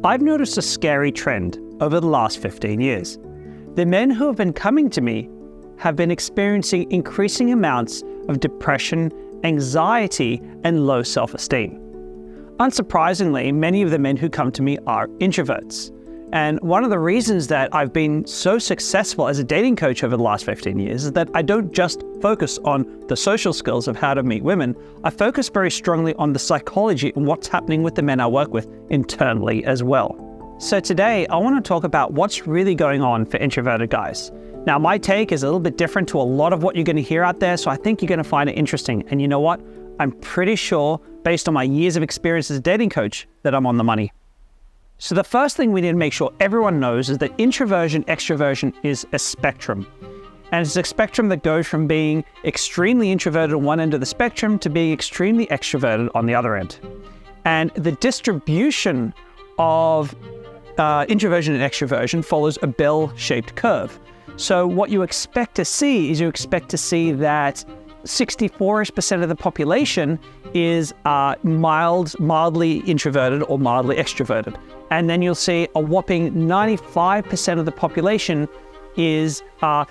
I've noticed a scary trend over the last 15 years. The men who have been coming to me have been experiencing increasing amounts of depression, anxiety, and low self-esteem. Unsurprisingly, many of the men who come to me are introverts. And one of the reasons that I've been so successful as a dating coach over the last 15 years is that I don't just focus on the social skills of how to meet women. I focus very strongly on the psychology and what's happening with the men I work with internally as well. So today, I want to talk about what's really going on for introverted guys. Now, my take is a little bit different to a lot of what you're going to hear out there, so I think you're going to find it interesting. And you know what? I'm pretty sure, based on my years of experience as a dating coach, that I'm on the money. So the first thing we need to make sure everyone knows is that introversion, extroversion is a spectrum. And it's a spectrum that goes from being extremely introverted on one end of the spectrum to being extremely extroverted on the other end. And the distribution of introversion and extroversion follows a bell-shaped curve. So what you expect to see is that 64% of the population is mildly introverted or mildly extroverted. And then you'll see a whopping 95% of the population is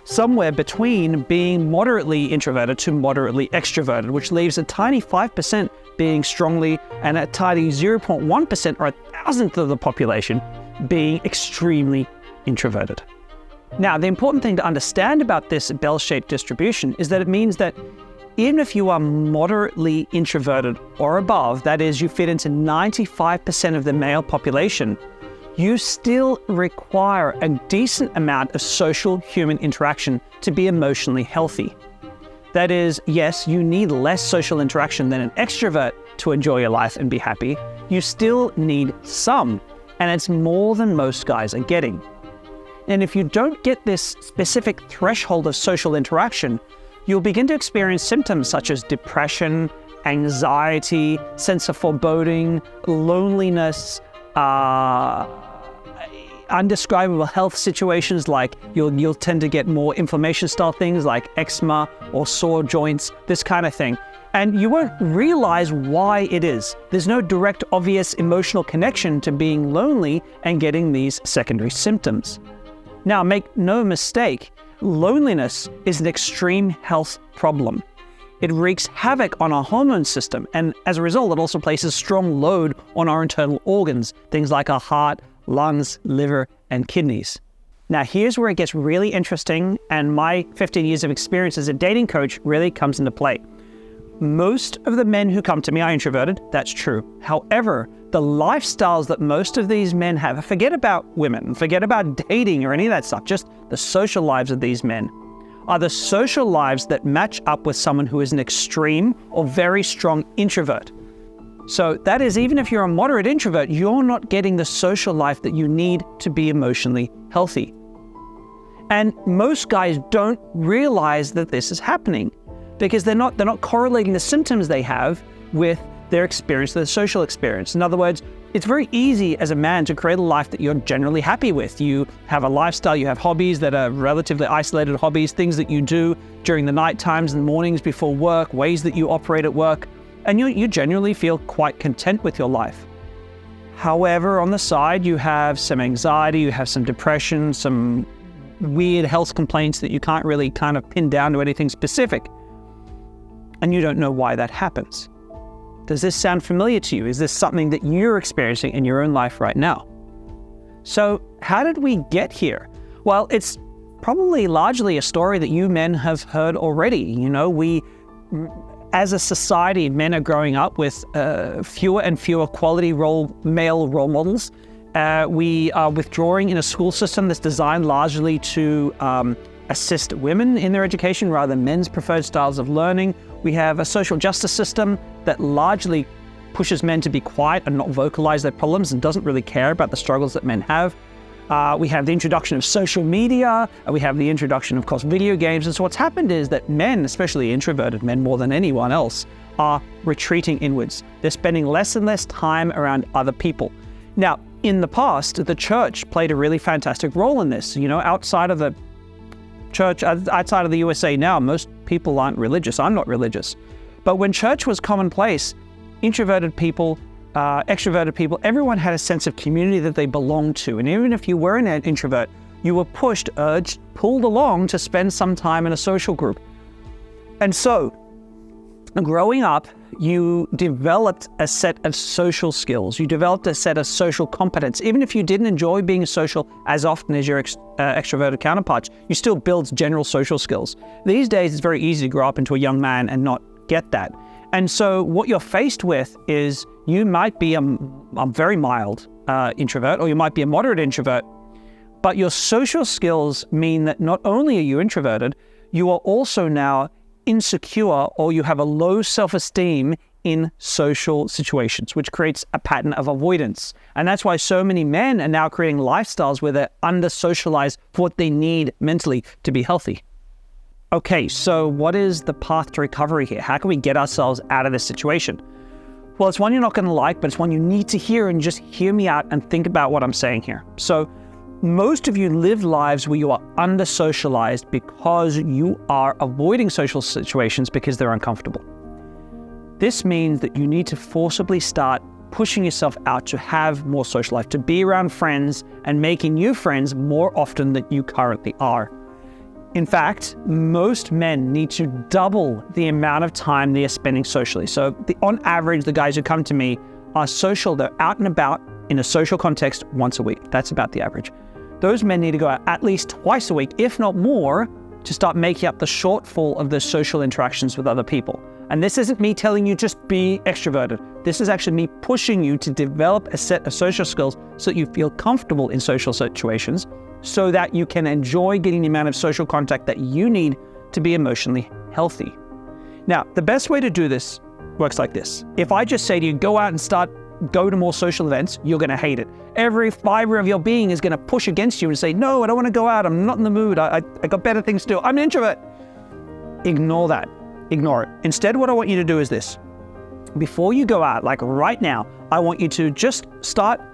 somewhere between being moderately introverted to moderately extroverted, which leaves a tiny 5% being strongly and a tiny 0.1% or a thousandth of the population being extremely introverted. Now, the important thing to understand about this bell-shaped distribution is that it means that even if you are moderately introverted or above, that is, you fit into 95% of the male population, you still require a decent amount of social human interaction to be emotionally healthy. That is, yes, you need less social interaction than an extrovert to enjoy your life and be happy. You still need some, and it's more than most guys are getting. And if you don't get this specific threshold of social interaction, you'll begin to experience symptoms such as depression, anxiety, sense of foreboding, loneliness, undescribable health situations like you'll tend to get more inflammation style things like eczema or sore joints, this kind of thing. And you won't realize why it is. There's no direct, obvious emotional connection to being lonely and getting these secondary symptoms. Now, make no mistake, loneliness is an extreme health problem. It wreaks havoc on our hormone system, and as a result, it also places strong load on our internal organs, things like our heart, lungs, liver, and kidneys. Now, here's where it gets really interesting, and my 15 years of experience as a dating coach really comes into play. Most of the men who come to me are introverted, that's true. However, the lifestyles that most of these men have, forget about women, forget about dating or any of that stuff, just the social lives of these men, are the social lives that match up with someone who is an extreme or very strong introvert. So that is, even if you're a moderate introvert, you're not getting the social life that you need to be emotionally healthy. And most guys don't realize that this is happening because they're not correlating the symptoms they have with their experience, their social experience. In other words, it's very easy as a man to create a life that you're generally happy with. You have a lifestyle, you have hobbies that are relatively isolated hobbies, things that you do during the night times and mornings before work, ways that you operate at work, and you generally feel quite content with your life. However, on the side, you have some anxiety, you have some depression, some weird health complaints that you can't really kind of pin down to anything specific, and you don't know why that happens. Does this sound familiar to you? Is this something that you're experiencing in your own life right now? So how did we get here? Well, it's probably largely a story that you men have heard already. You know, as a society, men are growing up with fewer and fewer quality male role models. We are withdrawing in a school system that's designed largely to assist women in their education rather than men's preferred styles of learning. We have a social justice system that largely pushes men to be quiet and not vocalize their problems and doesn't really care about the struggles that men have. We have the introduction of social media. We have the introduction, of course, video games. And so what's happened is that men, especially introverted men more than anyone else, are retreating inwards. They're spending less and less time around other people. Now, in the past, the church played a really fantastic role in this. You know, outside of the church, outside of the USA now, most people aren't religious. I'm not religious. But when church was commonplace, introverted people extroverted people, everyone had a sense of community that they belonged to. And even if you weren't an introvert, you were pushed, urged, pulled along to spend some time in a social group. And so, growing up, you developed a set of social skills. You developed a set of social competence. Even if you didn't enjoy being social as often as your extroverted counterparts, you still build general social skills. These days, it's very easy to grow up into a young man and not get that. And so what you're faced with is you might be a very mild introvert, or you might be a moderate introvert, but your social skills mean that not only are you introverted, you are also now insecure, or you have a low self-esteem in social situations, which creates a pattern of avoidance. And that's why so many men are now creating lifestyles where they're under-socialized for what they need mentally to be healthy. Okay, so what is the path to recovery here? How can we get ourselves out of this situation? Well, it's one you're not going to like, but it's one you need to hear, and just hear me out and think about what I'm saying here. So most of you live lives where you are under-socialized because you are avoiding social situations because they're uncomfortable. This means that you need to forcibly start pushing yourself out to have more social life, to be around friends and making new friends more often than you currently are. In fact, most men need to double the amount of time they are spending socially. So on average, the guys who come to me are social. They're out and about in a social context once a week. That's about the average. Those men need to go out at least twice a week, if not more, to start making up the shortfall of the social interactions with other people. And this isn't me telling you just be extroverted. This is actually me pushing you to develop a set of social skills so that you feel comfortable in social situations, so that you can enjoy getting the amount of social contact that you need to be emotionally healthy. Now, the best way to do this works like this. If I just say to you, go out and go to more social events, you're going to hate it. Every fiber of your being is going to push against you and say, no, I don't want to go out. I'm not in the mood. I got better things to do. I'm an introvert. Ignore that. Ignore it. Instead, what I want you to do is this. Before you go out, like right now, I want you to just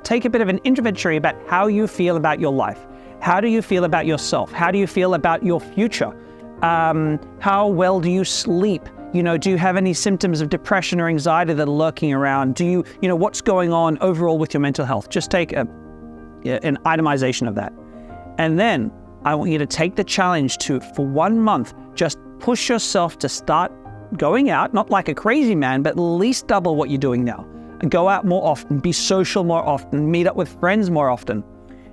take a bit of an inventory about how you feel about your life. How do you feel about yourself? How do you feel about your future? How well do you sleep? Do you have any symptoms of depression or anxiety that are lurking around? What's going on overall with your mental health? Just take an itemization of that. And then I want you to take the challenge to, for 1 month, just push yourself to start going out, not like a crazy man, but at least double what you're doing now. And go out more often, be social more often, meet up with friends more often.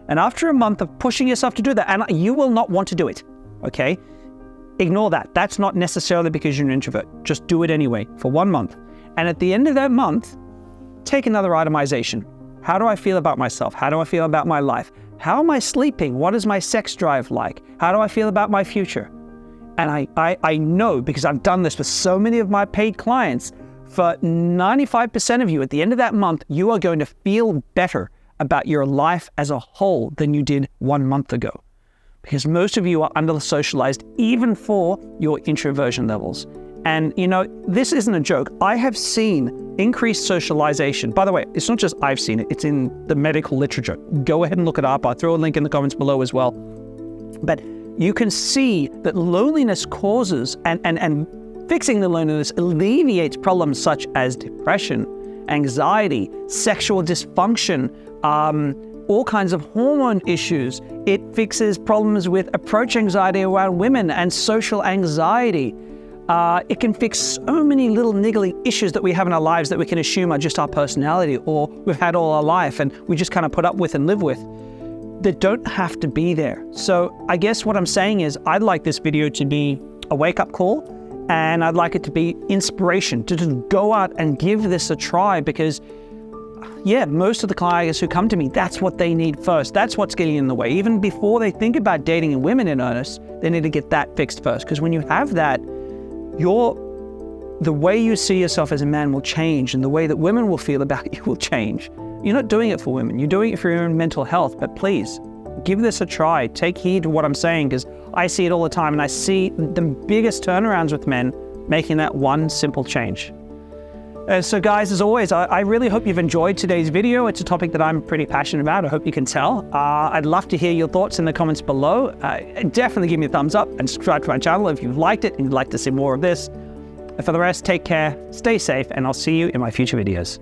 And after a month of pushing yourself to do that, and you will not want to do it, okay? Ignore that. That's not necessarily because you're an introvert. Just do it anyway for 1 month. And at the end of that month, take another itemization. How do I feel about myself? How do I feel about my life? How am I sleeping? What is my sex drive like? How do I feel about my future? And I know, because I've done this with so many of my paid clients, for 95% of you, at the end of that month, you are going to feel better about your life as a whole than you did 1 month ago. Because most of you are under-socialized, even for your introversion levels. And this isn't a joke. I have seen increased socialization. By the way, it's not just I've seen it, it's in the medical literature. Go ahead and look it up. I'll throw a link in the comments below as well. But you can see that loneliness causes, and fixing the loneliness alleviates problems such as depression, anxiety, sexual dysfunction, all kinds of hormone issues. It fixes problems with approach anxiety around women and social anxiety. It can fix so many little niggly issues that we have in our lives that we can assume are just our personality, or we've had all our life and we just kind of put up with and live with, that don't have to be there. So I guess what I'm saying is I'd like this video to be a wake-up call, and I'd like it to be inspiration to just go out and give this a try, because most of the clients who come to me, that's what they need first. That's what's getting in the way. Even before they think about dating women in earnest, they need to get that fixed first. Because when you have that, the way you see yourself as a man will change, and the way that women will feel about you will change. You're not doing it for women. You're doing it for your own mental health. But please, give this a try. Take heed to what I'm saying, because I see it all the time, and I see the biggest turnarounds with men making that one simple change. So guys, as always, I really hope you've enjoyed today's video. It's a topic that I'm pretty passionate about. I hope you can tell. I'd love to hear your thoughts in the comments below. Definitely give me a thumbs up and subscribe to my channel if you've liked it and you'd like to see more of this. And for the rest, take care, stay safe, and I'll see you in my future videos.